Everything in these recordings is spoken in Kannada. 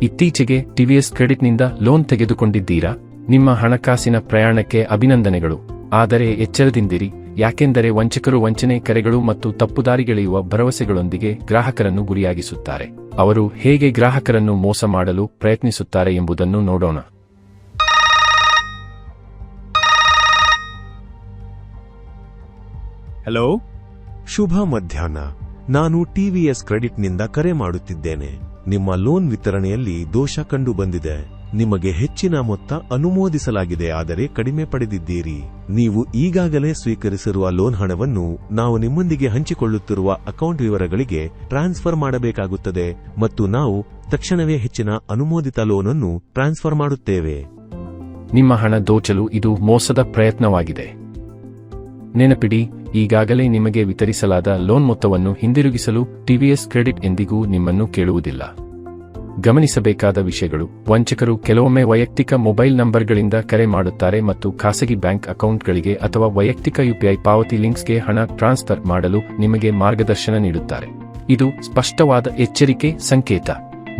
ಇತ್ತೀಚೆಗೆ ಟಿವಿಎಸ್ ಕ್ರೆಡಿಟ್ನಿಂದ ಲೋನ್ ತೆಗೆದುಕೊಂಡಿದ್ದೀರಾ? ನಿಮ್ಮ ಹಣಕಾಸಿನ ಪ್ರಯಾಣಕ್ಕೆ ಅಭಿನಂದನೆಗಳು. ಆದರೆ ಎಚ್ಚರದಿಂದಿರಿ, ಯಾಕೆಂದರೆ ವಂಚಕರು ವಂಚನೆ ಕರೆಗಳು ಮತ್ತು ತಪ್ಪುದಾರಿಗೆಳೆಯುವ ಭರವಸೆಗಳೊಂದಿಗೆ ಗ್ರಾಹಕರನ್ನು ಗುರಿಯಾಗಿಸುತ್ತಾರೆ. ಅವರು ಹೇಗೆ ಗ್ರಾಹಕರನ್ನು ಮೋಸ ಮಾಡಲು ಪ್ರಯತ್ನಿಸುತ್ತಾರೆ ಎಂಬುದನ್ನು ನೋಡೋಣ. ಹಲೋ, ಶುಭ ಮಧ್ಯಾಹ್ನ. ನಾನು ಟಿವಿಎಸ್ ಕ್ರೆಡಿಟ್ನಿಂದ ಕರೆ ಮಾಡುತ್ತಿದ್ದೇನೆ. ನಿಮ್ಮ ಲೋನ್ ವಿತರಣೆಯಲ್ಲಿ ದೋಷ ಕಂಡುಬಂದಿದೆ. ನಿಮಗೆ ಹೆಚ್ಚಿನ ಮೊತ್ತ ಅನುಮೋದಿಸಲಾಗಿದೆ, ಆದರೆ ಕಡಿಮೆ ಪಡೆದಿದ್ದೀರಿ. ನೀವು ಈಗಾಗಲೇ ಸ್ವೀಕರಿಸಿರುವ ಲೋನ್ ಹಣವನ್ನು ನಾವು ನಿಮ್ಮೊಂದಿಗೆ ಹಂಚಿಕೊಳ್ಳುತ್ತಿರುವ ಅಕೌಂಟ್ ವಿವರಗಳಿಗೆ ಟ್ರಾನ್ಸ್ಫರ್ ಮಾಡಬೇಕಾಗುತ್ತದೆ ಮತ್ತು ನಾವು ತಕ್ಷಣವೇ ಹೆಚ್ಚಿನ ಅನುಮೋದಿತ ಲೋನ್ ಅನ್ನು ಟ್ರಾನ್ಸ್ಫರ್ ಮಾಡುತ್ತೇವೆ. ನಿಮ್ಮ ಹಣ ದೋಚಲು ಇದು ಮೋಸದ ಪ್ರಯತ್ನವಾಗಿದೆ. ನೆನಪಿಡಿ, ಈಗಾಗಲೇ ನಿಮಗೆ ವಿತರಿಸಲಾದ ಲೋನ್ ಮೊತ್ತವನ್ನು ಹಿಂದಿರುಗಿಸಲು ಟಿವಿಎಸ್ ಕ್ರೆಡಿಟ್ ಎಂದಿಗೂ ನಿಮ್ಮನ್ನು ಕೇಳುವುದಿಲ್ಲ. ಗಮನಿಸಬೇಕಾದ ವಿಷಯಗಳು: ವಂಚಕರು ಕೆಲವೊಮ್ಮೆ ವೈಯಕ್ತಿಕ ಮೊಬೈಲ್ ನಂಬರ್ಗಳಿಂದ ಕರೆ ಮಾಡುತ್ತಾರೆ ಮತ್ತು ಖಾಸಗಿ ಬ್ಯಾಂಕ್ ಅಕೌಂಟ್ಗಳಿಗೆ ಅಥವಾ ವೈಯಕ್ತಿಕ ಯುಪಿಐ ಪಾವತಿ ಲಿಂಕ್ಸ್ಗೆ ಹಣ ಟ್ರಾನ್ಸ್ಫರ್ ಮಾಡಲು ನಿಮಗೆ ಮಾರ್ಗದರ್ಶನ ನೀಡುತ್ತಾರೆ. ಇದು ಸ್ಪಷ್ಟವಾದ ಎಚ್ಚರಿಕೆ ಸಂಕೇತ.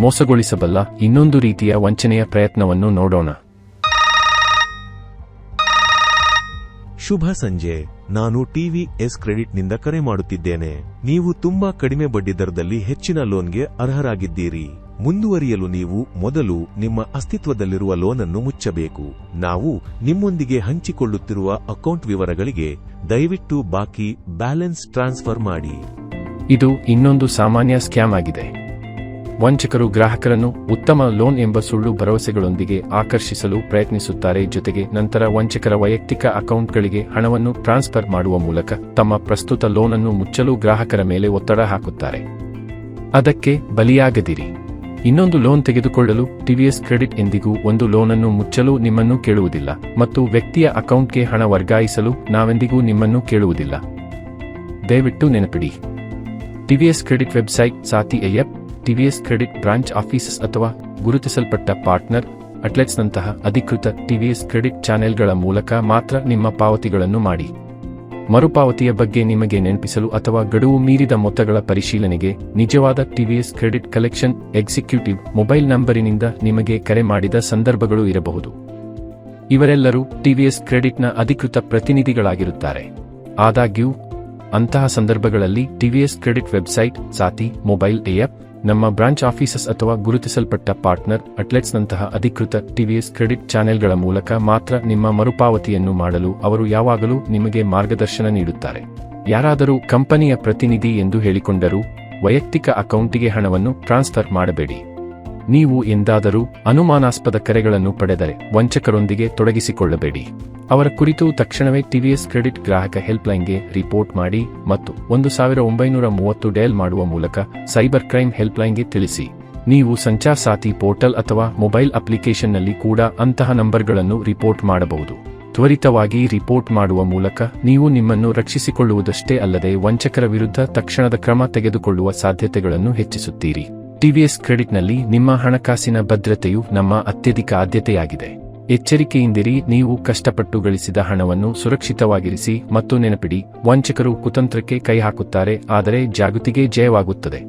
ಮೋಸಗೊಳಿಸಬಲ್ಲ ಇನ್ನೊಂದು ರೀತಿಯ ವಂಚನೆಯ ಪ್ರಯತ್ನವನ್ನು ನೋಡೋಣ. ಶುಭ ಸಂಜೆ. ನಾನು ಟಿವಿಎಸ್ ಕ್ರೆಡಿಟ್ನಿಂದ ಕರೆ ಮಾಡುತ್ತಿದ್ದೇನೆ. ನೀವು ತುಂಬಾ ಕಡಿಮೆ ಬಡ್ಡಿದರದಲ್ಲಿ ಹೆಚ್ಚಿನ ಲೋನ್ಗೆ ಅರ್ಹರಾಗಿದ್ದೀರಿ. ಮುಂದುವರಿಯಲು ನೀವು ಮೊದಲು ನಿಮ್ಮ ಅಸ್ತಿತ್ವದಲ್ಲಿರುವ ಲೋನ್ ಅನ್ನು ಮುಚ್ಚಬೇಕು. ನಾವು ನಿಮ್ಮೊಂದಿಗೆ ಹಂಚಿಕೊಳ್ಳುತ್ತಿರುವ ಅಕೌಂಟ್ ವಿವರಗಳಿಗೆ ದಯವಿಟ್ಟು ಬಾಕಿ ಬ್ಯಾಲೆನ್ಸ್ ಟ್ರಾನ್ಸ್ಫರ್ ಮಾಡಿ. ಇದು ಇನ್ನೊಂದು ಸಾಮಾನ್ಯ ಸ್ಕ್ಯಾಮ್ ಆಗಿದೆ. ವಂಚಕರು ಗ್ರಾಹಕರನ್ನು ಉತ್ತಮ ಲೋನ್ ಎಂಬ ಸುಳ್ಳು ಭರವಸೆಗಳೊಂದಿಗೆ ಆಕರ್ಷಿಸಲು ಪ್ರಯತ್ನಿಸುತ್ತಾರೆ. ಜೊತೆಗೆ ನಂತರ ವಂಚಕರ ವೈಯಕ್ತಿಕ ಅಕೌಂಟ್ಗಳಿಗೆ ಹಣವನ್ನು ಟ್ರಾನ್ಸ್ಫರ್ ಮಾಡುವ ಮೂಲಕ ತಮ್ಮ ಪ್ರಸ್ತುತ ಲೋನ್ ಅನ್ನು ಮುಚ್ಚಲು ಗ್ರಾಹಕರ ಮೇಲೆ ಒತ್ತಡ ಹಾಕುತ್ತಾರೆ. ಅದಕ್ಕೆ ಬಲಿಯಾಗದಿರಿ. ಇನ್ನೊಂದು ಲೋನ್ ತೆಗೆದುಕೊಳ್ಳಲು ಟಿವಿಎಸ್ ಕ್ರೆಡಿಟ್ ಎಂದಿಗೂ ಒಂದು ಲೋನ್ ಅನ್ನು ಮುಚ್ಚಲು ನಿಮ್ಮನ್ನು ಕೇಳುವುದಿಲ್ಲ ಮತ್ತು ವ್ಯಕ್ತಿಯ ಅಕೌಂಟ್ಗೆ ಹಣ ವರ್ಗಾಯಿಸಲು ನಾವೆಂದಿಗೂ ನಿಮ್ಮನ್ನು ಕೇಳುವುದಿಲ್ಲ. ದಯವಿಟ್ಟು ನೆನಪಿಡಿ, TVS credit website, Saathi app, TVS credit branch offices ಅಥವಾ ಗುರುತಿಸಲ್ಪಟ್ಟ ಪಾರ್ಟ್ನರ್ ಅಟ್ಲೆಟ್ಸ್ನಂತಹ ಅಧಿಕೃತ ಟಿವಿಎಸ್ ಕ್ರೆಡಿಟ್ ಚಾನೆಲ್ಗಳ ಮೂಲಕ ಮಾತ್ರ ನಿಮ್ಮ ಪಾವತಿಗಳನ್ನು ಮಾಡಿ. ಮರುಪಾವತಿಯ ಬಗ್ಗೆ ನಿಮಗೆ ನೆನಪಿಸಲು ಅಥವಾ ಗಡುವು ಮೀರಿದ ಮೊತ್ತಗಳ ಪರಿಶೀಲನೆಗೆ ನಿಜವಾದ TVS credit collection executive mobile ನಂಬರಿನಿಂದ ನಿಮಗೆ ಕರೆ ಮಾಡಿದ ಸಂದರ್ಭಗಳು ಇರಬಹುದು. ಇವರೆಲ್ಲರೂ ಟಿವಿಎಸ್ ಕ್ರೆಡಿಟ್ನ ಅಧಿಕೃತ ಪ್ರತಿನಿಧಿಗಳಾಗಿರುತ್ತಾರೆ. ಆದಾಗ್ಯೂ ಅಂತಹ ಸಂದರ್ಭಗಳಲ್ಲಿ ಟಿವಿಎಸ್ ಕ್ರೆಡಿಟ್ ವೆಬ್ಸೈಟ್, ಸಾತಿ, ಮೊಬೈಲ್ ಆ್ಯಪ್, ನಮ್ಮ ಬ್ರಾಂಚ್ ಆಫೀಸಸ್ ಅಥವಾ ಗುರುತಿಸಲ್ಪಟ್ಟ ಪಾರ್ಟ್ನರ್ ಅಟ್ಲೆಟ್ಸ್ನಂತಹ ಅಧಿಕೃತ ಟಿವಿಎಸ್ ಕ್ರೆಡಿಟ್ ಚಾನೆಲ್ಗಳ ಮೂಲಕ ಮಾತ್ರ ನಿಮ್ಮ ಮರುಪಾವತಿಯನ್ನು ಮಾಡಲು ಅವರು ಯಾವಾಗಲೂ ನಿಮಗೆ ಮಾರ್ಗದರ್ಶನ ನೀಡುತ್ತಾರೆ. ಯಾರಾದರೂ ಕಂಪನಿಯ ಪ್ರತಿನಿಧಿ ಎಂದು ಹೇಳಿಕೊಂಡರೂ ವೈಯಕ್ತಿಕ ಅಕೌಂಟಿಗೆ ಹಣವನ್ನು ಟ್ರಾನ್ಸ್ಫರ್ ಮಾಡಬೇಡಿ. ನೀವು ಎಂದಾದರೂ ಅನುಮಾನಾಸ್ಪದ ಕರೆಗಳನ್ನು ಪಡೆದರೆ ವಂಚಕರೊಂದಿಗೆ ತೊಡಗಿಸಿಕೊಳ್ಳಬೇಡಿ. ಅವರ ಕುರಿತು ತಕ್ಷಣವೇ ಟಿವಿಎಸ್ ಕ್ರೆಡಿಟ್ ಗ್ರಾಹಕ ಹೆಲ್ಪ್ಲೈನ್ಗೆ ರಿಪೋರ್ಟ್ ಮಾಡಿ ಮತ್ತು 1930 ಡಯಲ್ ಮಾಡುವ ಮೂಲಕ ಸೈಬರ್ ಕ್ರೈಮ್ ಹೆಲ್ಪ್ಲೈನ್ಗೆ ತಿಳಿಸಿ. ನೀವು ಸಂಚಾರ್ ಸಾಥಿ ಪೋರ್ಟಲ್ ಅಥವಾ ಮೊಬೈಲ್ ಅಪ್ಲಿಕೇಶನ್ನಲ್ಲಿ ಕೂಡ ಅಂತಹ ನಂಬರ್ಗಳನ್ನು ರಿಪೋರ್ಟ್ ಮಾಡಬಹುದು. ತ್ವರಿತವಾಗಿ ರಿಪೋರ್ಟ್ ಮಾಡುವ ಮೂಲಕ ನೀವು ನಿಮ್ಮನ್ನು ರಕ್ಷಿಸಿಕೊಳ್ಳುವುದಷ್ಟೇ ಅಲ್ಲದೆ ವಂಚಕರ ವಿರುದ್ಧ ತಕ್ಷಣದ ಕ್ರಮ ತೆಗೆದುಕೊಳ್ಳುವ ಸಾಧ್ಯತೆಗಳನ್ನು ಹೆಚ್ಚಿಸುತ್ತೀರಿ. ಟಿವಿಎಸ್ ಕ್ರೆಡಿಟ್ನಲ್ಲಿ ನಿಮ್ಮ ಹಣಕಾಸಿನ ಭದ್ರತೆಯು ನಮ್ಮ ಅತ್ಯಧಿಕ ಆದ್ಯತೆಯಾಗಿದೆ. ಎಚ್ಚರಿಕೆಯಿಂದಿರಿ, ನೀವು ಕಷ್ಟಪಟ್ಟು ಗಳಿಸಿದ ಹಣವನ್ನು ಸುರಕ್ಷಿತವಾಗಿರಿಸಿ ಮತ್ತು ನೆನಪಿಡಿ, ವಂಚಕರು ಕುತಂತ್ರಕ್ಕೆ ಕೈ ಹಾಕುತ್ತಾರೆ, ಆದರೆ ಜಾಗೃತಿಗೆ ಜಯವಾಗುತ್ತದೆ.